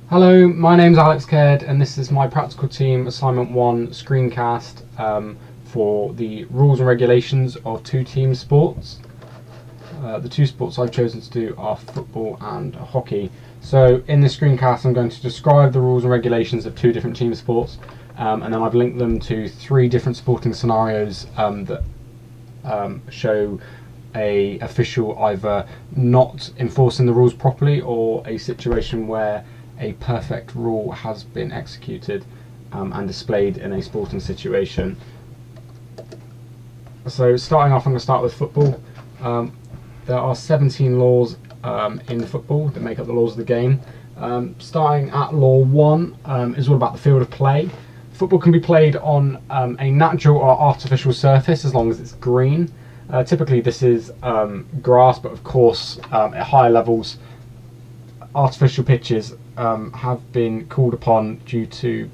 Hello, my name's Alex Caird and this is my practical team assignment 1 screencast for the rules and regulations of two team sports. The two sports I've chosen to do are football and hockey. So in this screencast I'm going to describe the rules and regulations of two different team sports, and then I've linked them to three different sporting scenarios that show a official either not enforcing the rules properly or a situation where a perfect rule has been executed and displayed in a sporting situation. So starting off, I'm going to start with football. There are 17 laws in football that make up the laws of the game. Starting at law 1 is all about the field of play. Football can be played on a natural or artificial surface as long as it's green. Typically this is grass, but of course at higher levels artificial pitches have been called upon due to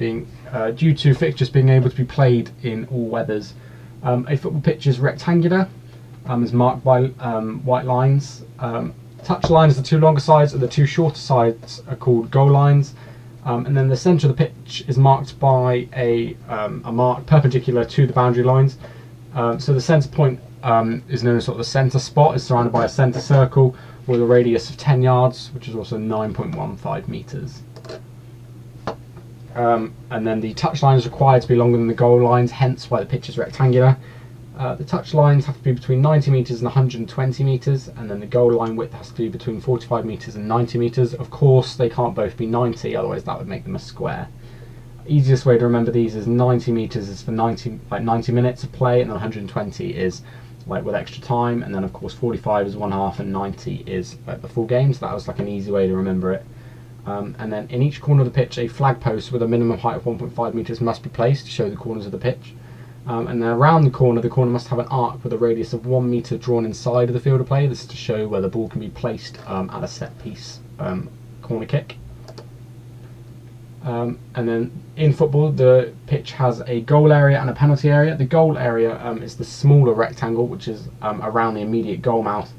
fixtures being able to be played in all weathers. A football pitch is rectangular, is marked by white lines. Touch lines, the two longer sides, and the two shorter sides are called goal lines. And then the centre of the pitch is marked by a mark perpendicular to the boundary lines. So the centre point is known as sort of the centre spot. Is surrounded by a centre circle with a radius of 10 yards, which is also 9.15 metres. And then the touch line is required to be longer than the goal lines, hence why the pitch is rectangular. The touch lines have to be between 90 metres and 120 metres, and then the goal line width has to be between 45 metres and 90 metres. Of course, they can't both be 90, otherwise that would make them a square. Easiest way to remember these is 90 metres is for 90 minutes of play, and then 120 is like with extra time, and then of course 45 is 1/2 and 90 is like the full game, so that was like an easy way to remember it. And then in each corner of the pitch a flag post with a minimum height of 1.5 metres must be placed to show the corners of the pitch, and then around the corner must have an arc with a radius of 1 metre drawn inside of the field of play. This is to show where the ball can be placed at a set piece corner kick. And then in football, the pitch has a goal area and a penalty area. The goal area is the smaller rectangle, which is around the immediate goal mouth.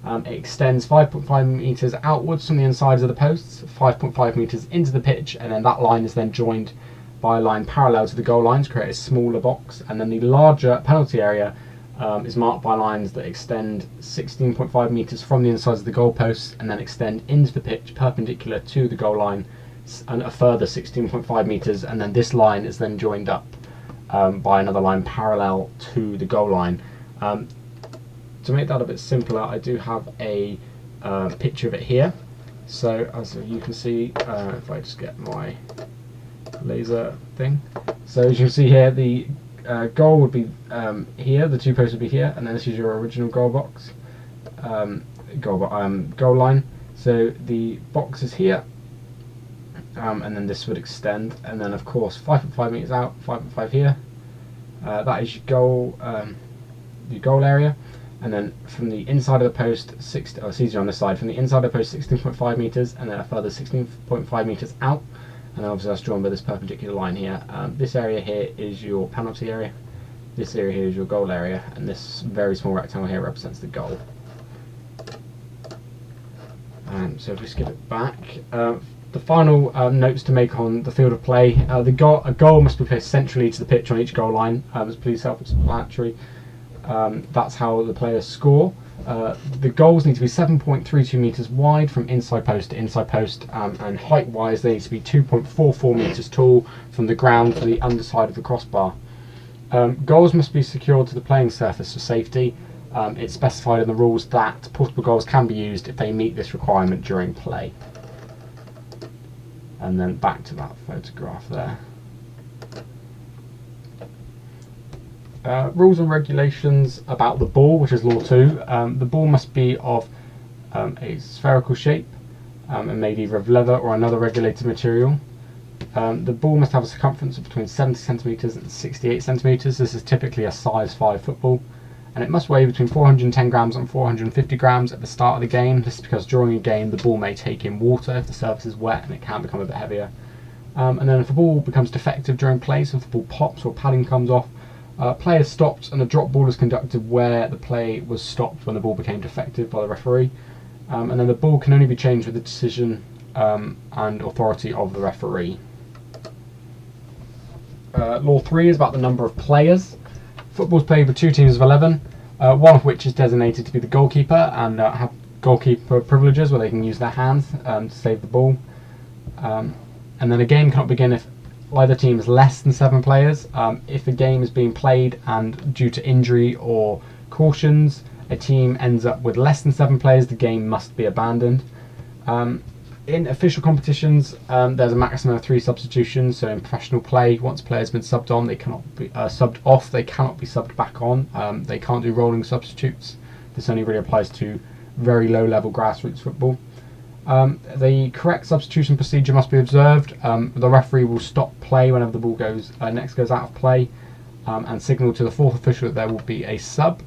It extends 5.5 metres outwards from the insides of the posts, 5.5 metres into the pitch, and then that line is then joined by a line parallel to the goal line to create a smaller box. And then the larger penalty area is marked by lines that extend 16.5 metres from the insides of the goal posts and then extend into the pitch perpendicular to the goal line, and a further 16.5 metres, and then this line is then joined up by another line parallel to the goal line. To make that a bit simpler, I do have a picture of it here. So as you can see, if I just get my laser thing, so as you can see here, the goal would be here, the two posts would be here, and then this is your original goal box, goal line. So the box is here. And then this would extend, and then of course 5.5 metres out, 5.5 here. That is your goal area, and then from the inside of the post, it's easier on this side. From the inside of the post, 16.5 metres, and then a further 16.5 metres out, and then obviously that's drawn by this perpendicular line here. This area here is your penalty area. This area here is your goal area, and this very small rectangle here represents the goal. So if we skip it back. The final notes to make on the field of play: a goal must be placed centrally to the pitch on each goal line. It's pretty self-explanatory. That's how the players score. The goals need to be 7.32 metres wide from inside post to inside post, and height-wise they need to be 2.44 metres tall from the ground to the underside of the crossbar. Goals must be secured to the playing surface for safety. It's specified in the rules that portable goals can be used if they meet this requirement during play. And then back to that photograph there. Rules and regulations about the ball, which is law 2. The ball must be of a spherical shape and made either of leather or another regulated material. The ball must have a circumference of between 70 centimetres and 68 centimetres. This is typically a size 5 football. And it must weigh between 410 grams and 450 grams at the start of the game. This is because during a game the ball may take in water if the surface is wet, and it can become a bit heavier. And then if the ball becomes defective during play, so if the ball pops or padding comes off, play is stopped and a drop ball is conducted where the play was stopped when the ball became defective by the referee. And then the ball can only be changed with a decision and authority of the referee. Law 3 is about the number of players. Football's played with 2 teams of 11, one of which is designated to be the goalkeeper and have goalkeeper privileges where they can use their hands to save the ball. And then a game cannot begin if either team is less than 7 players. If a game is being played and due to injury or cautions a team ends up with less than 7 players, the game must be abandoned. In official competitions, there's a maximum of 3 substitutions. So in professional play, once a player's been subbed on, they cannot be subbed off. They cannot be subbed back on. They can't do rolling substitutes. This only really applies to very low-level grassroots football. The correct substitution procedure must be observed. The referee will stop play whenever the ball next goes out of play, and signal to the 4th official that there will be a sub.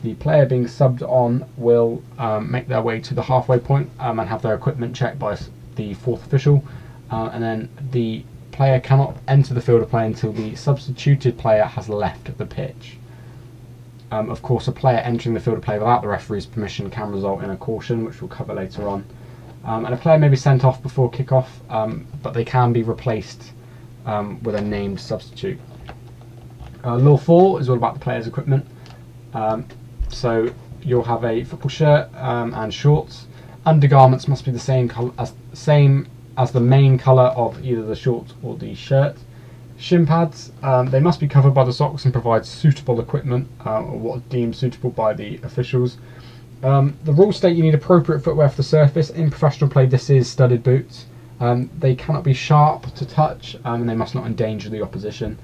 The player being subbed on will make their way to the halfway point and have their equipment checked by the 4th official, and then the player cannot enter the field of play until the substituted player has left the pitch. Of course, a player entering the field of play without the referee's permission can result in a caution, which we'll cover later on. And a player may be sent off before kick-off, but they can be replaced with a named substitute. Law 4 is all about the player's equipment. So you'll have a football shirt and shorts. Undergarments must be the same as the main colour of either the shorts or the shirt. Shin pads, they must be covered by the socks and provide suitable equipment, or what is deemed suitable by the officials. The rules state you need appropriate footwear for the surface. In professional play, this is studded boots. They cannot be sharp to touch, and they must not endanger the opposition.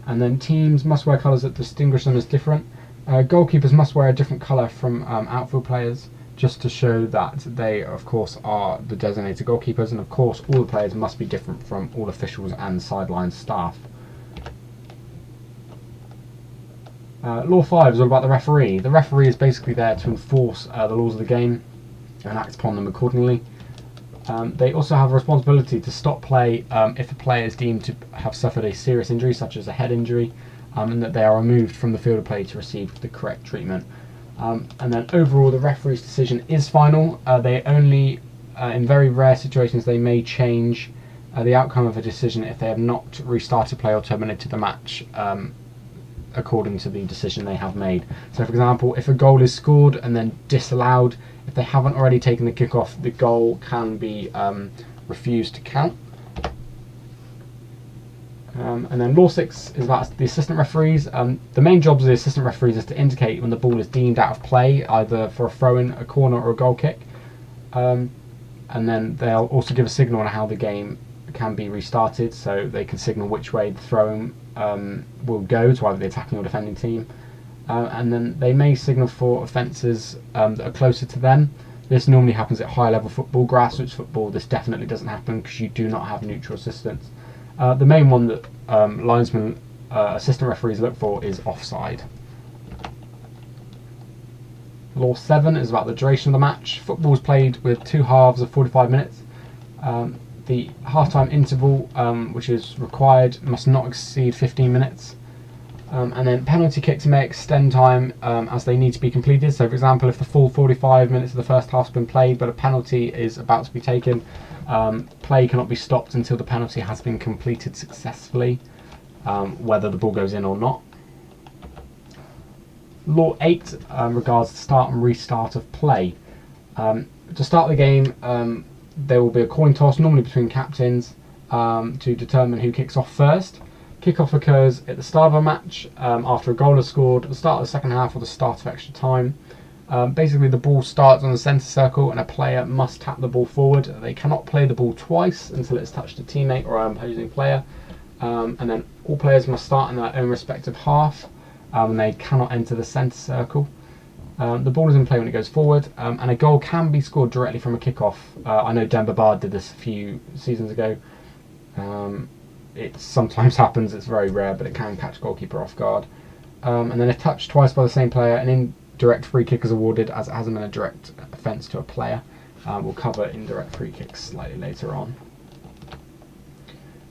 And then teams must wear colours that distinguish them as different. Goalkeepers must wear a different colour from outfield players, just to show that they, of course, are the designated goalkeepers, and of course all the players must be different from all officials and sideline staff. Law 5 is all about the referee. The referee is basically there to enforce the laws of the game and act upon them accordingly. They also have a responsibility to stop play if a player is deemed to have suffered a serious injury, such as a head injury, and that they are removed from the field of play to receive the correct treatment. And then overall, the referee's decision is final. They only, in very rare situations, they may change the outcome of a decision if they have not restarted play or terminated the match according to the decision they have made. So for example, if a goal is scored and then disallowed, if they haven't already taken the kick-off, the goal can be refused to count. And then Law 6 is about the assistant referees. The main jobs of the assistant referees is to indicate when the ball is deemed out of play, either for a throw-in, a corner or a goal kick. And then they'll also give a signal on how the game can be restarted, so they can signal which way the throw-in will go to either the attacking or defending team. And then they may signal for offences that are closer to them. This normally happens at high level football. Grassroots football, this definitely doesn't happen because you do not have neutral assistants. The main one that linesmen, assistant referees look for is offside. Law 7 is about the duration of the match. Football is played with 2 halves of 45 minutes. The half-time interval, which is required, must not exceed 15 minutes. And then penalty kicks may extend time as they need to be completed. So for example, if the full 45 minutes of the first half has been played but a penalty is about to be taken, play cannot be stopped until the penalty has been completed successfully, whether the ball goes in or not. Law 8 regards the start and restart of play. To start the game, there will be a coin toss, normally between captains, to determine who kicks off first. Kick-off occurs at the start of a match, after a goal is scored, at the start of the second half or the start of extra time. Basically, the ball starts on the centre circle and a player must tap the ball forward. They cannot play the ball twice until it's touched a teammate or an opposing player. And then all players must start in their own respective half, and they cannot enter the centre circle. The ball is in play when it goes forward, and a goal can be scored directly from a kick-off. I know Denver Bard did this a few seasons ago. It sometimes happens, it's very rare, but it can catch goalkeeper off guard. And then if touched twice by the same player, an indirect free kick is awarded, as it hasn't been a direct offence to a player. We'll cover indirect free kicks slightly later on.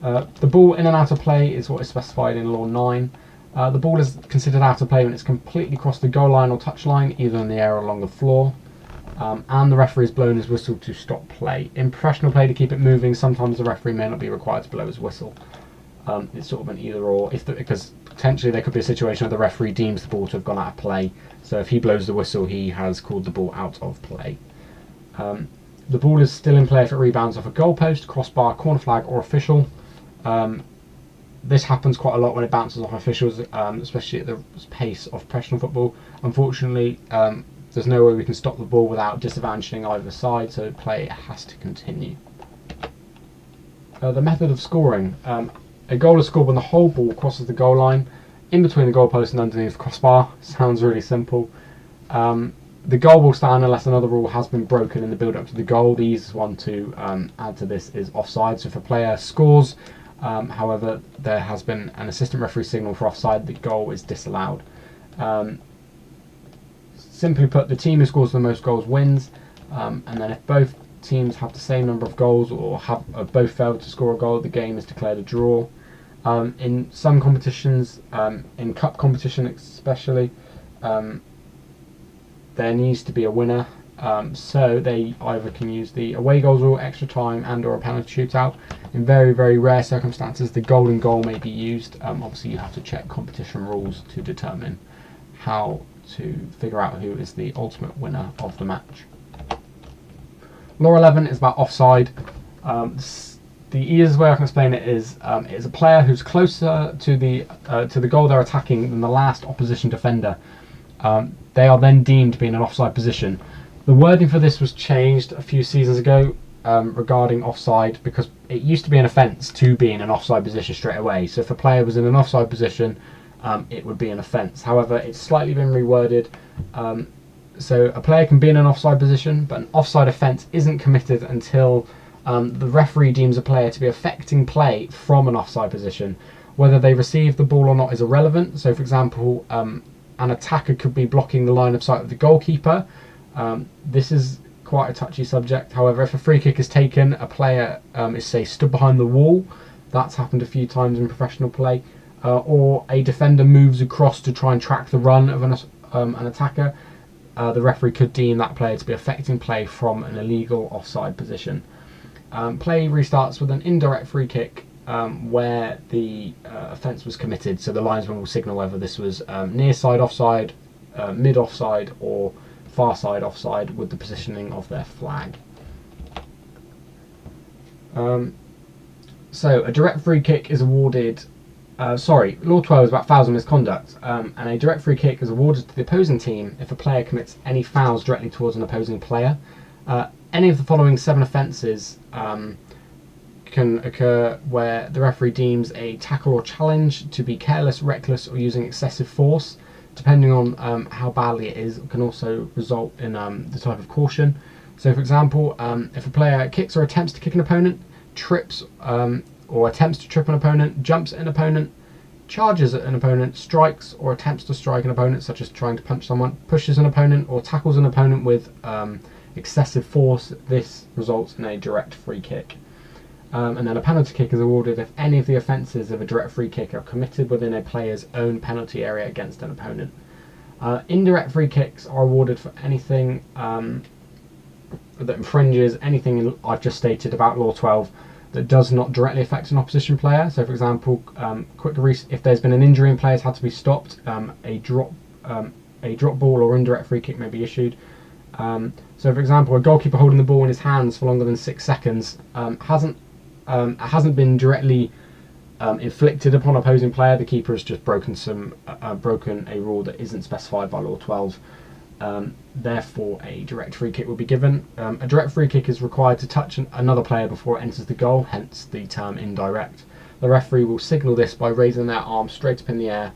The ball in and out of play is what is specified in Law 9. The ball is considered out of play when it's completely crossed the goal line or touch line, either in the air or along the floor. and the referee has blown his whistle to stop play. In professional play, to keep it moving, sometimes the referee may not be required to blow his whistle. It's sort of an either or, because potentially there could be a situation where the referee deems the ball to have gone out of play. So if he blows the whistle, he has called the ball out of play. The ball is still in play if it rebounds off a goalpost, crossbar, corner flag, or official. This happens quite a lot when it bounces off officials, especially at the pace of professional football. Unfortunately, there's no way we can stop the ball without disadvantaging either side, so play has to continue. The method of scoring. A goal is scored when the whole ball crosses the goal line, in between the goalpost and underneath the crossbar. Sounds really simple. The goal will stand unless another rule has been broken in the build-up to the goal. The easiest one to add to this is offside. So if a player scores, however, there has been an assistant referee signal for offside, the goal is disallowed. Simply put, the team who scores the most goals wins, and then if both teams have the same number of goals or have both failed to score a goal, the game is declared a draw. In some competitions, in cup competition especially, there needs to be a winner, so they either can use the away goals rule, extra time, and or a penalty shootout. In very, very rare circumstances, the golden goal may be used. Obviously you have to check competition rules to determine how to figure out who is the ultimate winner of the match. Law 11 is about offside. The easiest way I can explain it is it's a player who's closer to the goal they're attacking than the last opposition defender. They are then deemed to be in an offside position. The wording for this was changed a few seasons ago regarding offside, because it used to be an offence to be in an offside position straight away. So if a player was in an offside position, it would be an offence. However, it's slightly been reworded. So a player can be in an offside position, but an offside offence isn't committed until the referee deems a player to be affecting play from an offside position. Whether they receive the ball or not is irrelevant. So for example, an attacker could be blocking the line of sight of the goalkeeper. This is quite a touchy subject. However, if a free kick is taken, a player is, say, stood behind the wall. That's happened a few times in professional play. Or a defender moves across to try and track the run of an attacker. The referee could deem that player to be affecting play from an illegal offside position. Play restarts with an indirect free kick where the offence was committed, so the linesman will signal whether this was near side offside, mid offside, or far side offside with the positioning of their flag. So a direct free kick is awarded. Law 12 is about fouls and misconduct, and a direct free kick is awarded to the opposing team if a player commits any fouls directly towards an opposing player. Any of the following 7 offences can occur where the referee deems a tackle or challenge to be careless, reckless, or using excessive force. Depending on how badly it is, it can also result in the type of caution. So for example, if a player kicks or attempts to kick an opponent, trips or attempts to trip an opponent, jumps at an opponent, charges at an opponent, strikes or attempts to strike an opponent, such as trying to punch someone, pushes an opponent, or tackles an opponent with excessive force, this results in a direct free kick. And then a penalty kick is awarded if any of the offences of a direct free kick are committed within a player's own penalty area against an opponent. Indirect free kicks are awarded for anything that infringes anything I've just stated about Law 12 that does not directly affect an opposition player. So for example, if there's been an injury and players had to be stopped, a drop ball or indirect free kick may be issued. So for example, a goalkeeper holding the ball in his hands for longer than 6 seconds hasn't been directly inflicted upon opposing player. The keeper has just broken a rule that isn't specified by Law 12. Therefore, a direct free kick will be given. A direct free kick is required to touch another player before it enters the goal, hence the term indirect. The referee will signal this by raising their arm straight up in the air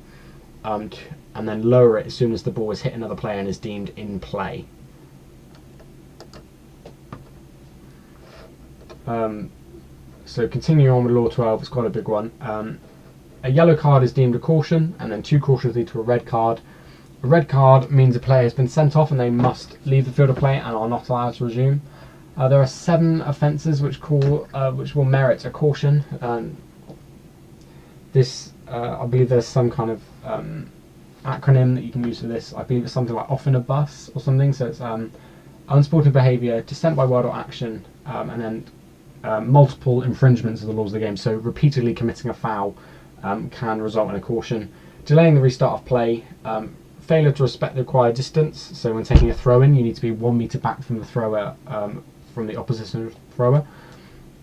and then lower it as soon as the ball has hit another player and is deemed in play. So continuing on with Law 12, it's quite a big one. A yellow card is deemed a caution, and then 2 cautions lead to a red card. A red card means a player has been sent off and they must leave the field of play and are not allowed to resume. There are 7 offences which will merit a caution. I believe there's some kind of acronym that you can use for this. I believe it's something like off in a bus or something. So it's unsporting behaviour, dissent by word or action, and then multiple infringements of the laws of the game. So repeatedly committing a foul can result in a caution. Delaying the restart of play, failure to respect the required distance. So when taking a throw in, you need to be 1 metre back from the thrower, from the opposition thrower.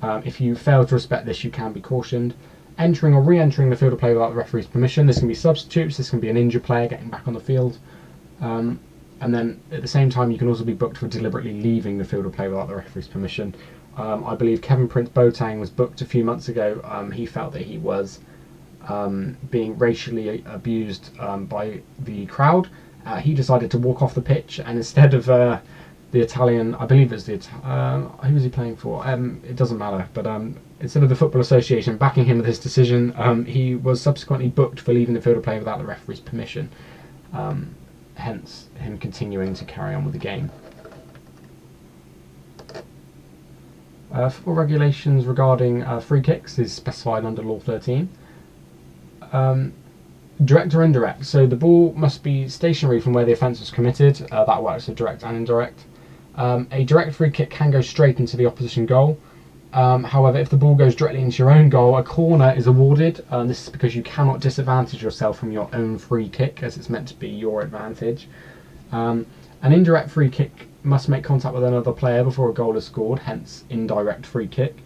If you fail to respect this, you can be cautioned. Entering or re-entering the field of play without the referee's permission. This can be substitutes, this can be an injured player getting back on the field. And then at the same time, you can also be booked for deliberately leaving the field of play without the referee's permission. I believe Kevin Prince Boateng was booked a few months ago. He felt that he was being racially abused by the crowd. He decided to walk off the pitch, and instead of the Italian, I believe it's the who was he playing for? It doesn't matter, but instead of the Football Association backing him with his decision, he was subsequently booked for leaving the field of play without the referee's permission. Hence him continuing to carry on with the game. Football regulations regarding free kicks is specified under Law 13. Direct or indirect. So the ball must be stationary from where the offence was committed. That works for direct and indirect. A direct free kick can go straight into the opposition goal. However, if the ball goes directly into your own goal, a corner is awarded. This is because you cannot disadvantage yourself from your own free kick, as it's meant to be your advantage. An indirect free kick must make contact with another player before a goal is scored, hence indirect free kick.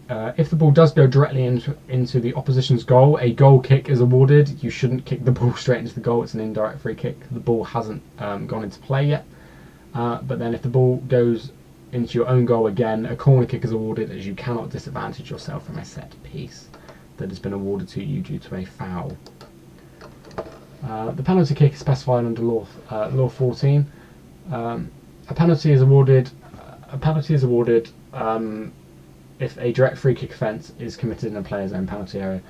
If the ball does go directly into the opposition's goal, a goal kick is awarded. You shouldn't kick the ball straight into the goal. It's an indirect free kick. The ball hasn't gone into play yet. But then if the ball goes into your own goal again, a corner kick is awarded, as you cannot disadvantage yourself from a set piece that has been awarded to you due to a foul. The penalty kick is specified under Law 14. A penalty is awarded. If a direct free kick offence is committed in a player's own penalty area.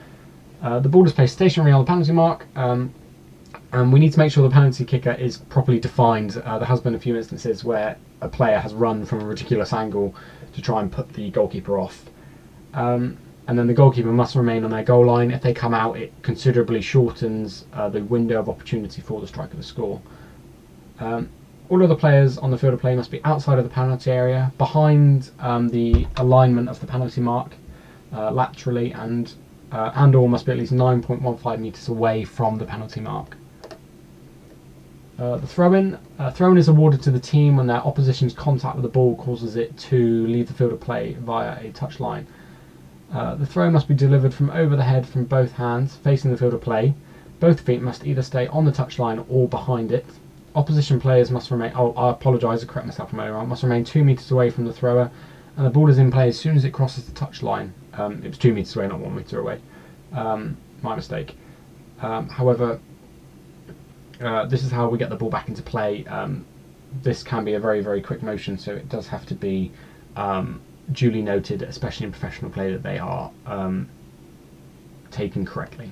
The ball is placed stationary on the penalty mark, and we need to make sure the penalty kicker is properly defined. There has been a few instances where a player has run from a ridiculous angle to try and put the goalkeeper off. And then the goalkeeper must remain on their goal line. If they come out, it considerably shortens the window of opportunity for the striker to score. All other players on the field of play must be outside of the penalty area, behind the alignment of the penalty mark, laterally, and or must be at least 9.15 metres away from the penalty mark. The throw-in. Throw-in is awarded to the team when their opposition's contact with the ball causes it to leave the field of play via a touchline. The throw must be delivered from over the head from both hands, facing the field of play. Both feet must either stay on the touchline or behind it. Opposition players must remain, I apologise, I correct myself from earlier on, must remain 2 metres away from the thrower, and the ball is in play as soon as it crosses the touchline. It was 2 metres away, not 1 metre away. My mistake. However, this is how we get the ball back into play. This can be a very, very quick motion, so it does have to be duly noted, especially in professional play, that they are taken correctly.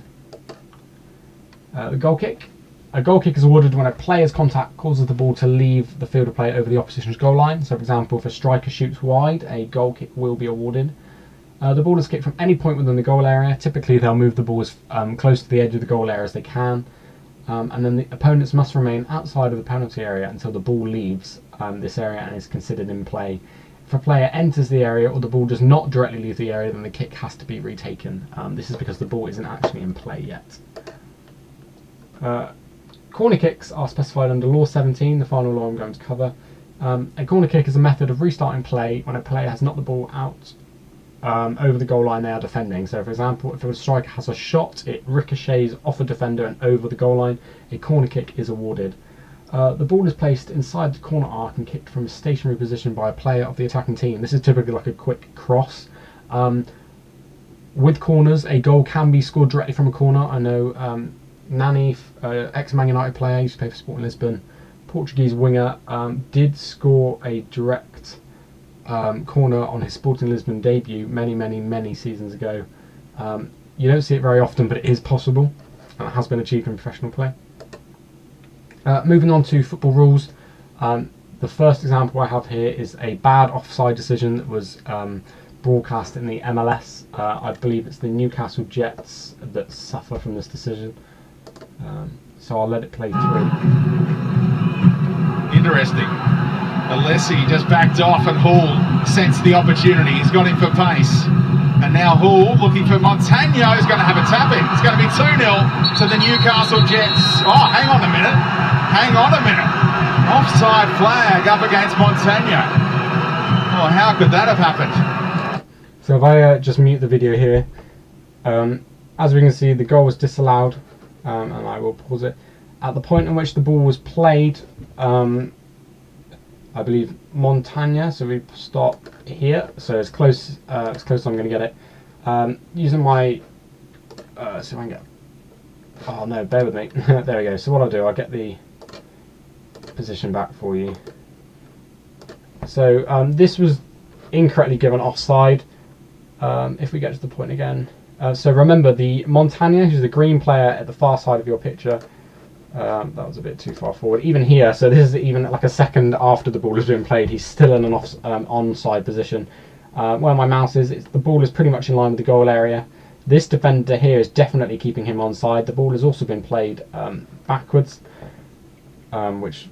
The goal kick. A goal kick is awarded when a player's contact causes the ball to leave the field of play over the opposition's goal line. So, for example, if a striker shoots wide, a goal kick will be awarded. The ball is kicked from any point within the goal area. Typically, they'll move the ball as close to the edge of the goal area as they can. And then the opponents must remain outside of the penalty area until the ball leaves this area and is considered in play. If a player enters the area or the ball does not directly leave the area, then the kick has to be retaken. This is because the ball isn't actually in play yet. Corner kicks are specified under Law 17, the final law I'm going to cover. A corner kick is a method of restarting play when a player has knocked the ball out over the goal line they are defending. So, for example, if a striker has a shot, it ricochets off a defender and over the goal line, a corner kick is awarded. The ball is placed inside the corner arc and kicked from a stationary position by a player of the attacking team. This is typically like a quick cross. With corners, a goal can be scored directly from a corner. I know Nani, ex-Man United player, used to play for Sporting Lisbon, Portuguese winger, did score a direct corner on his Sporting Lisbon debut many seasons ago. You don't see it very often, but it is possible, and it has been achieved in professional play. Moving on to football rules, the first example I have here is a bad offside decision that was broadcast in the MLS. I believe it's the Newcastle Jets that suffer from this decision. So I'll let it play through. Interesting. Alessi just backed off and Hall sensed the opportunity. He's got him for pace. And now Hall looking for Montagno, who's going to have a tap in. It's going to be 2-0 to the Newcastle Jets. Oh, hang on a minute. Hang on a minute. Offside flag up against Montagno. Oh, how could that have happened? So if I just mute the video here, as we can see, the goal was disallowed, and I will pause it. At the point in which the ball was played, I believe Montagna, so we stop here, so as close as I'm going to get it. Using my, see if I can get, oh no, bear with me. There we go. So what I'll do, I'll get the position back for you. So this was incorrectly given offside. If we get to the point again. So remember, the Montagna, who's the green player at the far side of your picture, that was a bit too far forward. Even here, so this is even like a second after the ball has been played, he's still in an onside position. Where my mouse is, the ball is pretty much in line with the goal area. This defender here is definitely keeping him onside. The ball has also been played backwards, which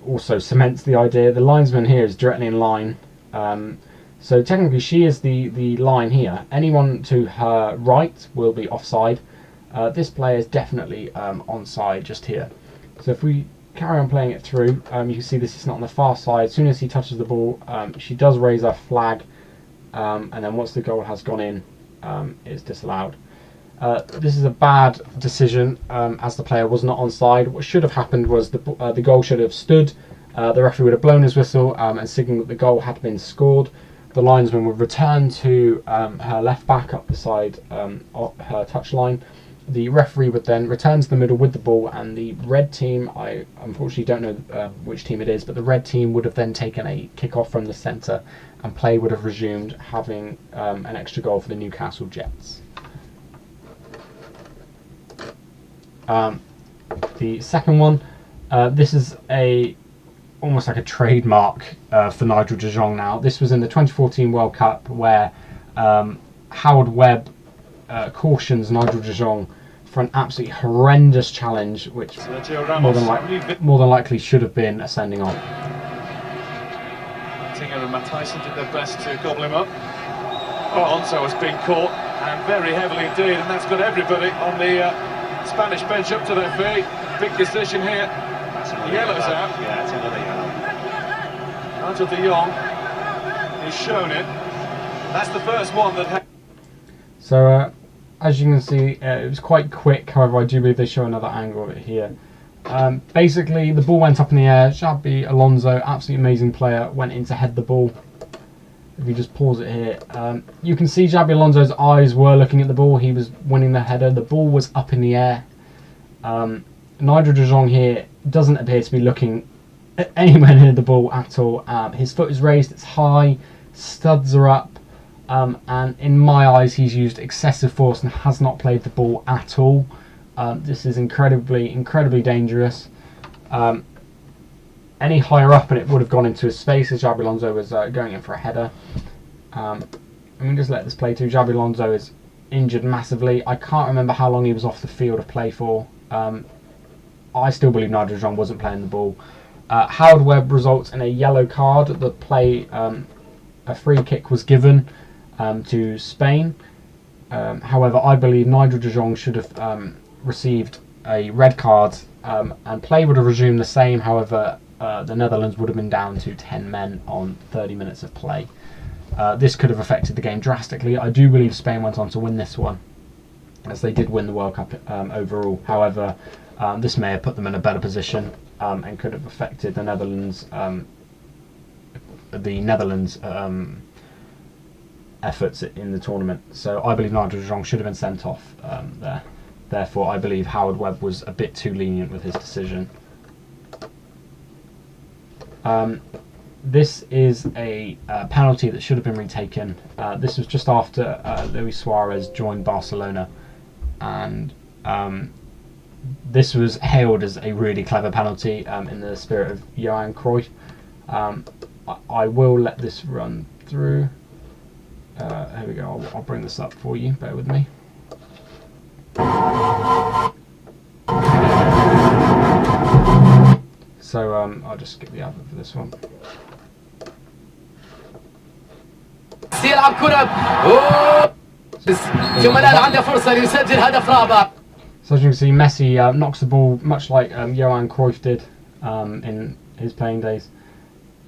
also cements the idea. The linesman here is directly in line. So technically she is the line here. Anyone to her right will be offside. This player is definitely onside just here. So if we carry on playing it through, you can see this is not on the far side. As soon as he touches the ball, she does raise her flag, and then once the goal has gone in, it's disallowed. This is a bad decision, as the player was not onside. What should have happened was the goal should have stood. The referee would have blown his whistle and signalled that the goal had been scored. The linesman would return to her left back up the side of her touchline. The referee would then return to the middle with the ball, and the red team, I unfortunately don't know which team it is, but the red team would have then taken a kick-off from the centre, and play would have resumed, having an extra goal for the Newcastle Jets. The second one, this is almost like a trademark for Nigel de Jong now. This was in the 2014 World Cup, where Howard Webb cautions Nigel de Jong for an absolutely horrendous challenge, which more than likely should have been a sending off. Tinger and Matt Tyson did their best to gobble him up. Oh, Onso has been caught, and very heavily indeed, and that's got everybody on the Spanish bench up to their feet. Big decision here. The yellow's out. Yeah, it's another yellow. Nigel de Jong has shown it. That's the first one that. So as you can see, it was quite quick. However, I do believe they show another angle of it here. Basically, the ball went up in the air. Xabi Alonso, absolutely amazing player, went in to head the ball. If we just pause it here, you can see Xabi Alonso's eyes were looking at the ball. He was winning the header. The ball was up in the air. Nigel de Jong here doesn't appear to be looking anywhere near the ball at all. His foot is raised, it's high, studs are up, and in my eyes he's used excessive force and has not played the ball at all. This is incredibly dangerous. Any higher up and it would have gone into his face as Xabi Alonso was going in for a header. I'm going to just let this play through. Xabi Alonso is injured massively. I can't remember how long he was off the field of play for. I still believe Nigel de Jong wasn't playing the ball. Howard Webb results in a yellow card. The play, a free kick was given to Spain. However, I believe Nigel de Jong should have received a red card, and play would have resumed the same. However, the Netherlands would have been down to 10 men on 30 minutes of play. This could have affected the game drastically. I do believe Spain went on to win this one, as they did win the World Cup overall. However, this may have put them in a better position and could have affected the Netherlands' efforts in the tournament. So I believe Nigel de Jong should have been sent off there. Therefore, I believe Howard Webb was a bit too lenient with his decision. This is a penalty that should have been retaken. This was just after Luis Suarez joined Barcelona, and this was hailed as a really clever penalty in the spirit of Johan Cruyff. I will let this run through. Here we go, I'll bring this up for you, bear with me. So I'll just skip the advert for this one. يلعب كرة ثم الآن عنده فرصة ليسجل هدف رابع. So as you can see, Messi knocks the ball much like Johan Cruyff did in his playing days,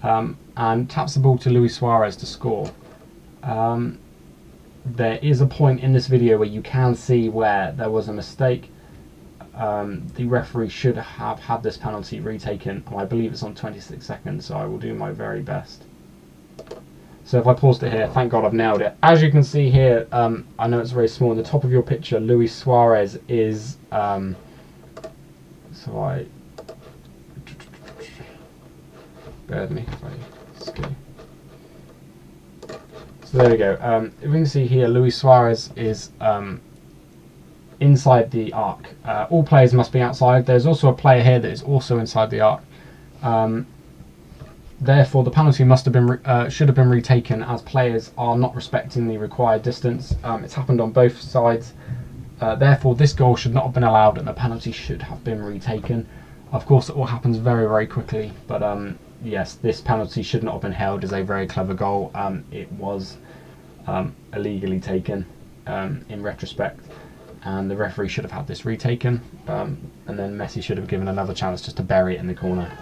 and taps the ball to Luis Suarez to score. There is a point in this video where you can see where there was a mistake. The referee should have had this penalty retaken, and I believe it's on 26 seconds, so I will do my very best. So if I paused it here, thank God I've nailed it. As you can see here, I know it's very small, in the top of your picture, Luis Suarez is, so bear with me if I skip. So there we go. If we can see here, Luis Suarez is inside the arc. All players must be outside. There's also a player here that is also inside the arc. Therefore, the penalty must have been should have been retaken, as players are not respecting the required distance. It's happened on both sides. Therefore, this goal should not have been allowed, and the penalty should have been retaken. Of course, it all happens very, very quickly. But yes, this penalty should not have been held. It's a very clever goal. It was illegally taken in retrospect, and the referee should have had this retaken. And then Messi should have given another chance just to bury it in the corner.